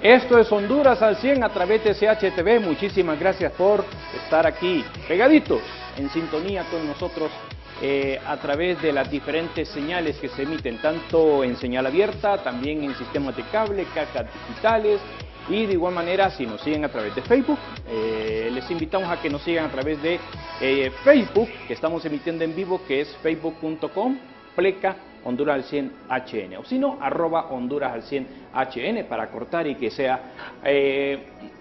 Esto es Honduras al 100 a través de CHTV. Muchísimas gracias por estar aquí pegaditos, en sintonía con nosotros a través de las diferentes señales que se emiten, tanto en señal abierta, también en sistemas de cable, cajas digitales. Y de igual manera, si nos siguen a través de Facebook, les invitamos a que nos sigan a través de Facebook, que estamos emitiendo en vivo, que es facebook.com, pleca Honduras al 100 HN, o si no, @Honduras al 100 HN, para cortar y que sea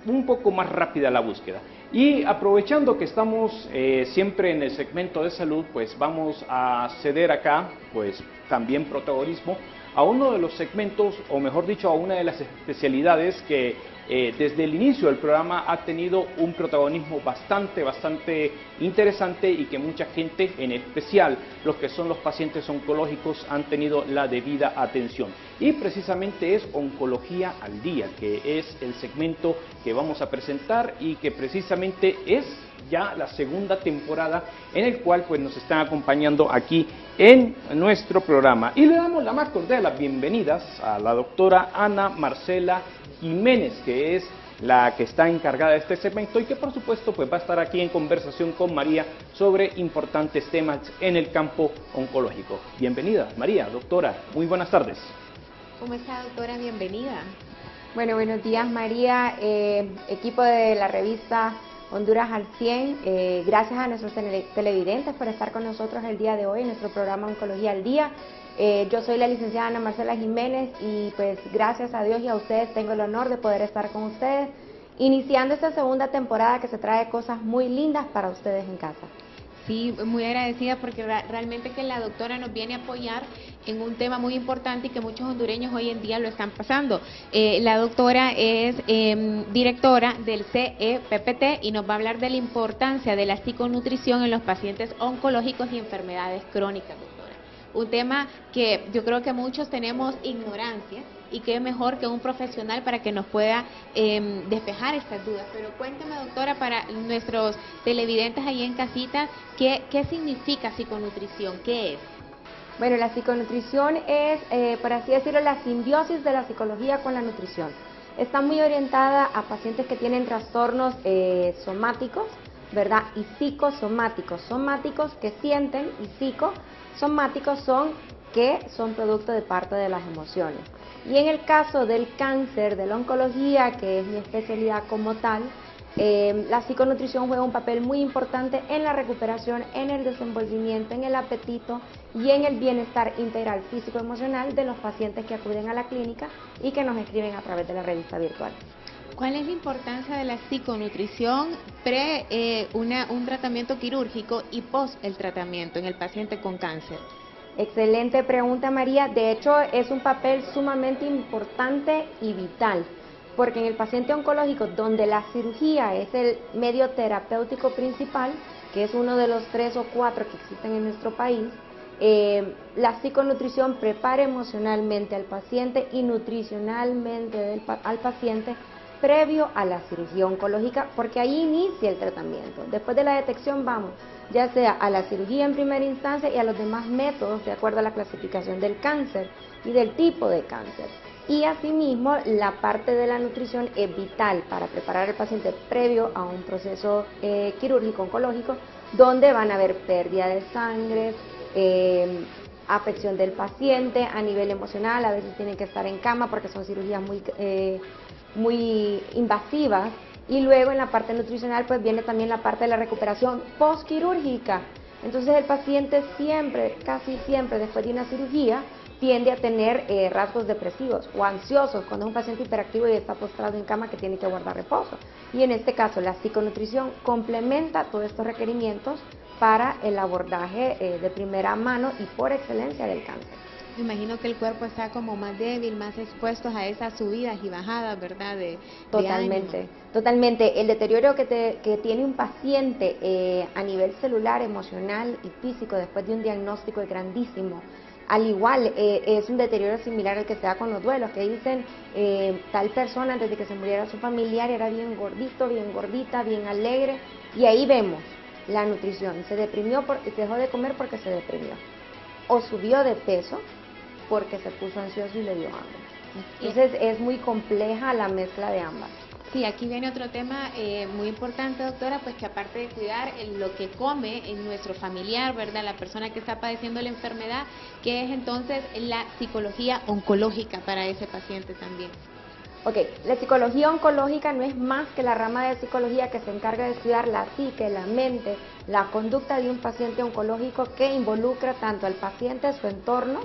un poco más rápida la búsqueda. Y aprovechando que estamos siempre en el segmento de salud, pues vamos a ceder acá, pues también protagonismo a uno de los segmentos, o mejor dicho, a una de las especialidades que desde el inicio del programa ha tenido un protagonismo bastante interesante y que mucha gente, en especial los que son los pacientes oncológicos, han tenido la debida atención. Y precisamente es Oncología al Día, que es el segmento que vamos a presentar y que precisamente es ya la segunda temporada en el cual pues nos están acompañando aquí en nuestro programa. Y le damos la más cordial de las bienvenidas a la doctora Ana Marcela Jiménez, que es la que está encargada de este segmento y que por supuesto pues va a estar aquí en conversación con María sobre importantes temas en el campo oncológico. Bienvenida, María, doctora, muy buenas tardes. ¿Cómo está, doctora? Bienvenida. Bueno, buenos días, María, equipo de la revista Honduras al 100, gracias a nuestros televidentes por estar con nosotros el día de hoy en nuestro programa Oncología al Día. Yo soy la licenciada Ana Marcela Jiménez y pues gracias a Dios y a ustedes tengo el honor de poder estar con ustedes, iniciando esta segunda temporada que se trae cosas muy lindas para ustedes en casa. Sí, muy agradecida porque realmente que la doctora nos viene a apoyar en un tema muy importante y que muchos hondureños hoy en día lo están pasando. La doctora es directora del CEPPT y nos va a hablar de la importancia de la psiconutrición en los pacientes oncológicos y enfermedades crónicas, doctora. Un tema que yo creo que muchos tenemos ignorancia y que es mejor que un profesional para que nos pueda despejar estas dudas. Pero cuénteme, doctora, para nuestros televidentes ahí en casita, ¿qué significa psiconutrición? ¿Qué es? Bueno, la psiconutrición es, por así decirlo, la simbiosis de la psicología con la nutrición. Está muy orientada a pacientes que tienen trastornos somáticos, ¿verdad? Y psicosomáticos. Somáticos que sienten y psicosomáticos son que son producto de parte de las emociones. Y en el caso del cáncer, de la oncología, que es mi especialidad como tal, la psiconutrición juega un papel muy importante en la recuperación, en el desenvolvimiento, en el apetito y en el bienestar integral físico-emocional de los pacientes que acuden a la clínica y que nos escriben a través de la revista virtual. ¿Cuál es la importancia de la psiconutrición un tratamiento quirúrgico y post el tratamiento en el paciente con cáncer? Excelente pregunta, María. De hecho, es un papel sumamente importante y vital, porque en el paciente oncológico, donde la cirugía es el medio terapéutico principal, que es uno de los 3 o 4 que existen en nuestro país, la psiconutrición prepara emocionalmente al paciente y nutricionalmente al paciente previo a la cirugía oncológica, porque ahí inicia el tratamiento. Después de la detección vamos, ya sea a la cirugía en primera instancia y a los demás métodos de acuerdo a la clasificación del cáncer y del tipo de cáncer. Y asimismo, la parte de la nutrición es vital para preparar al paciente previo a un proceso quirúrgico oncológico, donde van a haber pérdida de sangre, afección del paciente a nivel emocional, a veces tienen que estar en cama porque son cirugías muy invasivas, y luego en la parte nutricional pues viene también la parte de la recuperación postquirúrgica. Entonces el paciente siempre, casi siempre después de una cirugía, tiende a tener rasgos depresivos o ansiosos cuando es un paciente hiperactivo y está postrado en cama que tiene que guardar reposo. Y en este caso la psiconutrición complementa todos estos requerimientos para el abordaje de primera mano y por excelencia del cáncer. Me imagino que el cuerpo está como más débil, más expuesto a esas subidas y bajadas, ¿verdad? Totalmente. El deterioro que tiene un paciente a nivel celular, emocional y físico después de un diagnóstico es grandísimo. Al igual, es un deterioro similar al que se da con los duelos, que dicen tal persona antes de que se muriera su familiar era bien gordito, bien gordita, bien alegre, y ahí vemos la nutrición. Se deprimió, dejó de comer porque se deprimió, o subió de peso porque se puso ansioso y le dio hambre. Entonces es muy compleja la mezcla de ambas. Sí, aquí viene otro tema muy importante, doctora, pues que aparte de cuidar lo que come en nuestro familiar, ¿verdad? La persona que está padeciendo la enfermedad, que es entonces la psicología oncológica para ese paciente también. Ok, la psicología oncológica no es más que la rama de psicología que se encarga de estudiar la psique, la mente, la conducta de un paciente oncológico que involucra tanto al paciente, su entorno,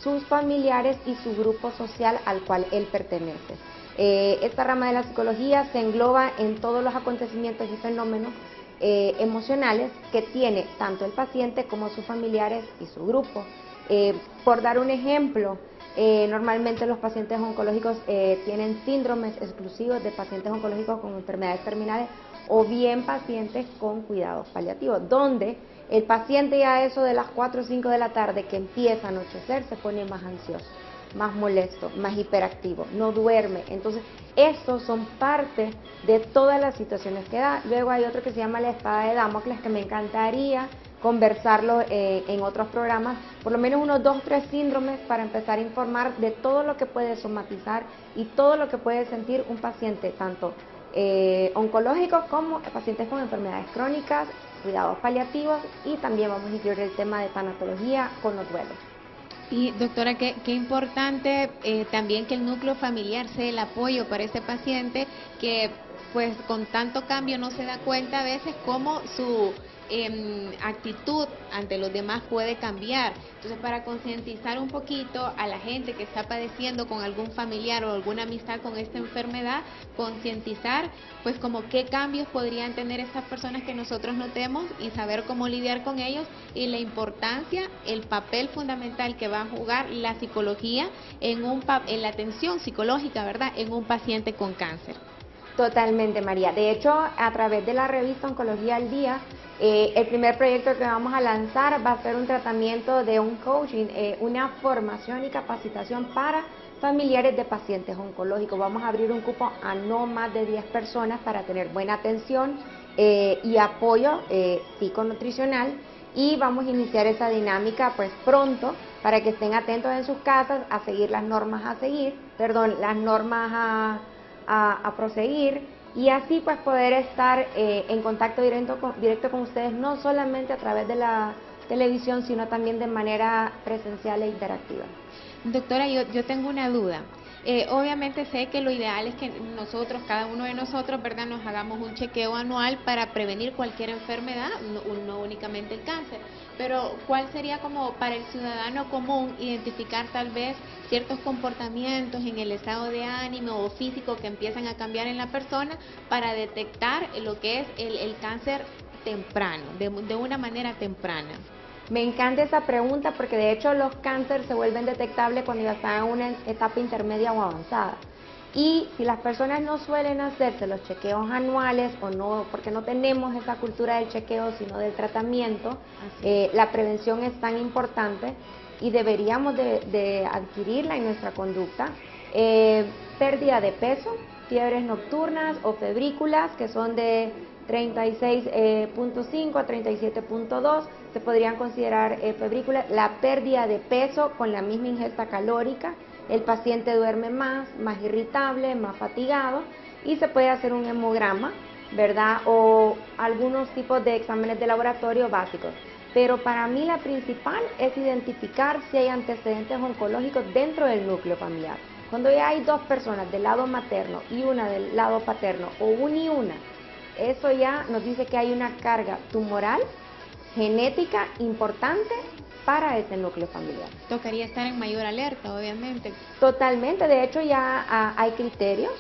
sus familiares y su grupo social al cual él pertenece. Esta rama de la psicología se engloba en todos los acontecimientos y fenómenos emocionales que tiene tanto el paciente como sus familiares y su grupo. Por dar un ejemplo, normalmente los pacientes oncológicos tienen síndromes exclusivos de pacientes oncológicos con enfermedades terminales o bien pacientes con cuidados paliativos, donde el paciente ya a eso de las 4 o 5 de la tarde que empieza a anochecer se pone más ansioso, más molesto, más hiperactivo, no duerme. Entonces, estos son parte de todas las situaciones que da. Luego hay otro que se llama la espada de Damocles, que me encantaría conversarlo en otros programas, por lo menos unos 2 o 3 síndromes para empezar a informar de todo lo que puede somatizar y todo lo que puede sentir un paciente, tanto oncológico como pacientes con enfermedades crónicas, cuidados paliativos, y también vamos a incluir el tema de tanatología con los duelos. Y doctora, qué importante también que el núcleo familiar sea el apoyo para ese paciente que pues con tanto cambio no se da cuenta a veces cómo su actitud ante los demás puede cambiar. Entonces, para concientizar un poquito a la gente que está padeciendo con algún familiar o alguna amistad con esta enfermedad, concientizar pues como qué cambios podrían tener estas personas que nosotros notemos y saber cómo lidiar con ellos, y la importancia, el papel fundamental que va a jugar la psicología en la atención psicológica, ¿verdad?, en un paciente con cáncer. Totalmente, María. De hecho, a través de la revista Oncología al Día, el primer proyecto que vamos a lanzar va a ser un tratamiento de un coaching, una formación y capacitación para familiares de pacientes oncológicos. Vamos a abrir un cupo a no más de 10 personas para tener buena atención y apoyo psiconutricional, y vamos a iniciar esa dinámica pues pronto para que estén atentos en sus casas a seguir las normas las normas a proseguir, y así pues poder estar en contacto directo con ustedes, no solamente a través de la televisión, sino también de manera presencial e interactiva. Doctora, yo tengo una duda. Obviamente sé que lo ideal es que nosotros, cada uno de nosotros, ¿verdad?, nos hagamos un chequeo anual para prevenir cualquier enfermedad, no únicamente el cáncer, pero ¿cuál sería como para el ciudadano común identificar tal vez ciertos comportamientos en el estado de ánimo o físico que empiezan a cambiar en la persona para detectar lo que es el cáncer temprano, de una manera temprana? Me encanta esa pregunta porque de hecho los cánceres se vuelven detectables cuando ya están en una etapa intermedia o avanzada. Y si las personas no suelen hacerse los chequeos anuales o no, porque no tenemos esa cultura del chequeo sino del tratamiento, la prevención es tan importante y deberíamos de adquirirla en nuestra conducta. Pérdida de peso, fiebres nocturnas o febrículas que son de 36.5 a 37.2 se podrían considerar febrículas. La pérdida de peso con la misma ingesta calórica, el paciente duerme más irritable, más fatigado, y se puede hacer un hemograma, ¿verdad?, o algunos tipos de exámenes de laboratorio básicos. Pero para mí la principal es identificar si hay antecedentes oncológicos dentro del núcleo familiar. Cuando ya hay 2 personas del lado materno y una del lado paterno, o una y una, eso ya nos dice que hay una carga tumoral, genética importante para ese núcleo familiar. Tocaría estar en mayor alerta, obviamente. Totalmente, de hecho ya hay criterios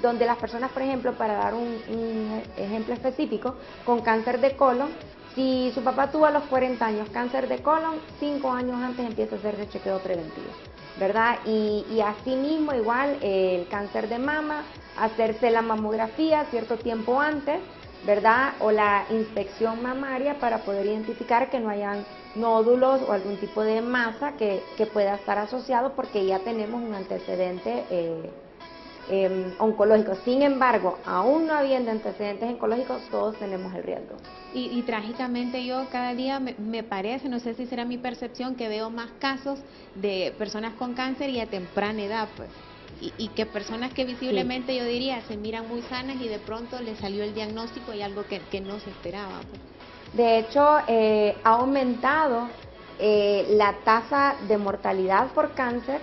donde las personas, por ejemplo, para dar un ejemplo específico, con cáncer de colon, si su papá tuvo a los 40 años cáncer de colon, 5 años antes empieza a hacerse chequeo preventivo, ¿verdad? Y asimismo igual el cáncer de mama, hacerse la mamografía cierto tiempo antes, ¿verdad?, o la inspección mamaria para poder identificar que no hayan nódulos o algún tipo de masa que pueda estar asociado, porque ya tenemos un antecedente oncológicos. Sin embargo, aún no habiendo antecedentes oncológicos, todos tenemos el riesgo. Y trágicamente yo cada día me parece, no sé si será mi percepción, que veo más casos de personas con cáncer y a temprana edad, pues. Y que personas que visiblemente yo diría se miran muy sanas y de pronto les salió el diagnóstico y algo que no se esperaba, pues. De hecho, ha aumentado la tasa de mortalidad por cáncer.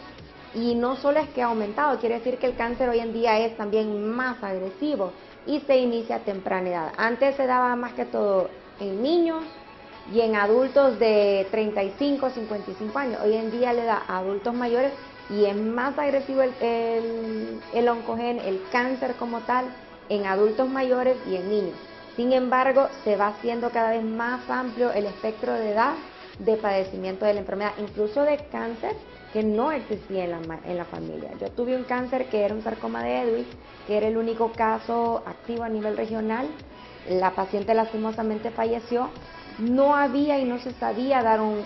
Y no solo es que ha aumentado, quiere decir que el cáncer hoy en día es también más agresivo y se inicia a temprana edad. Antes se daba más que todo en niños y en adultos de 35, 55 años. Hoy en día le da a adultos mayores y es más agresivo el oncogen, el cáncer como tal, en adultos mayores y en niños. Sin embargo, se va haciendo cada vez más amplio el espectro de edad de padecimiento de la enfermedad, incluso de cáncer que no existía en la familia. Yo tuve un cáncer que era un sarcoma de Ewing, que era el único caso activo a nivel regional. La paciente lastimosamente falleció. No había y no se sabía dar un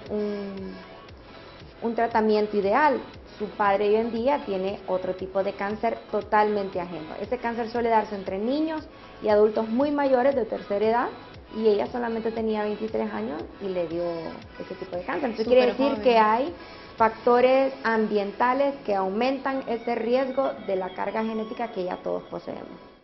tratamiento ideal. Su padre hoy en día tiene otro tipo de cáncer totalmente ajeno. Este cáncer suele darse entre niños y adultos muy mayores de tercera edad, y ella solamente tenía 23 años y le dio ese tipo de cáncer. Entonces quiere decir joven, que hay factores ambientales que aumentan ese riesgo de la carga genética que ya todos poseemos.